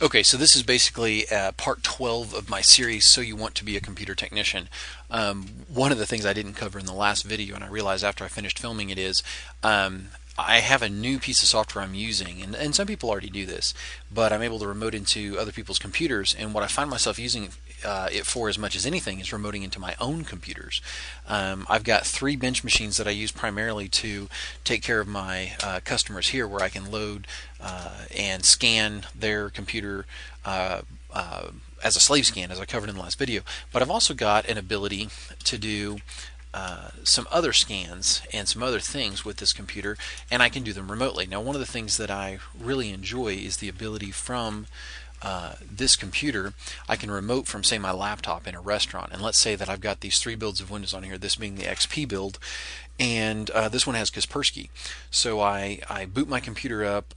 Okay, so this is basically part 12 of my series, So You Want to Be a Computer Technician. One of the things I didn't cover in the last video, and I realized after I finished filming it, is I have a new piece of software I'm using, and some people already do this, but I'm able to remote into other people's computers, and what I find myself using it for as much as anything is remoting into my own computers. I've got 3 bench machines that I use primarily to take care of my customers here, where I can load and scan their computer uh, uh, as a slave scan, as I covered in the last video. But I've also got an ability to do some other scans and some other things with this computer, and I can do them remotely. Now, one of the things that I really enjoy is the ability from this computer, I can remote from, say, my laptop in a restaurant. And let's say that I've got these 3 builds of Windows on here, this being the XP build, and this one has Kaspersky. So I boot my computer up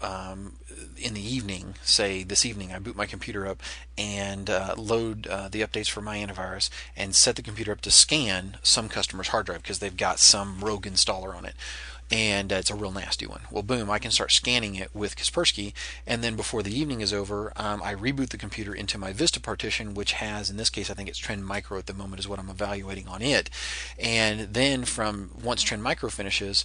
in the evening, say this evening, I boot my computer up and load the updates for my antivirus and set the computer up to scan some customer's hard drive because they've got some rogue installer on it, and it's a real nasty one. Well, boom, I can start scanning it with Kaspersky, and then before the evening is over, I reboot the computer into my Vista partition, which has, in this case, I think it's Trend Micro at the moment is what I'm evaluating on it. And then from once Trend Micro finishes,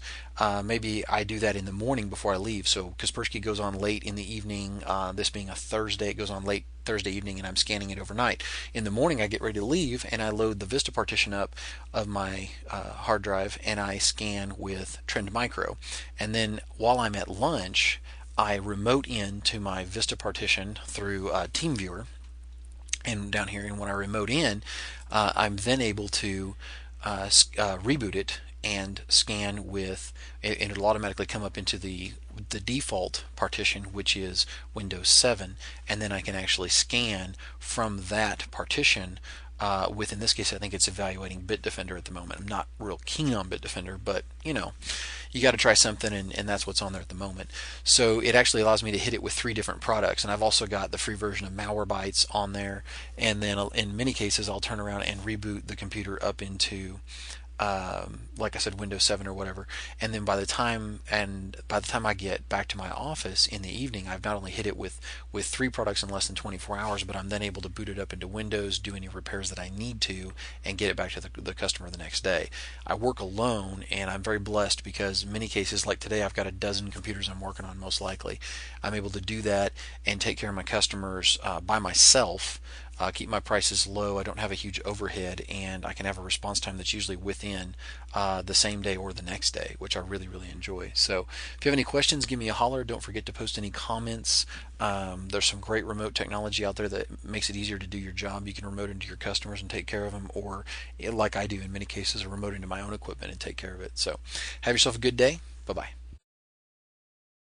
maybe I do that in the morning before I leave. So Kaspersky goes on late in the evening. This being a Thursday, it goes on late Thursday evening, and I'm scanning it overnight. In the morning, I get ready to leave, and I load the Vista partition up of my hard drive, and I scan with Trend Micro. And then while I'm at lunch, I remote into my Vista partition through TeamViewer, and down here, and when I remote in, I'm then able to reboot it and scan with, and it'll automatically come up into the default partition, which is Windows 7, and then I can actually scan from that partition with, in this case, I think it's evaluating Bitdefender at the moment. I'm not real keen on Bitdefender, but you got to try something, and that's what's on there at the moment. So it actually allows me to hit it with 3 different products, and I've also got the free version of Malwarebytes on there, and then in many cases I'll turn around and reboot the computer up into like I said, Windows 7 or whatever. And then by the time I get back to my office in the evening, I've not only hit it with 3 products in less than 24 hours, but I'm then able to boot it up into Windows, do any repairs that I need to, and get it back to the customer the next day. I work alone, and I'm very blessed because in many cases, like today, I've got a dozen computers I'm working on. Most likely, I'm able to do that and take care of my customers by myself. Keep my prices low. I don't have a huge overhead, and I can have a response time that's usually within the same day or the next day, which I really, really enjoy. So if you have any questions, give me a holler. Don't forget to post any comments. There's some great remote technology out there that makes it easier to do your job. You can remote into your customers and take care of them, or like I do in many cases, remote into my own equipment and take care of it. So have yourself a good day. Bye-bye.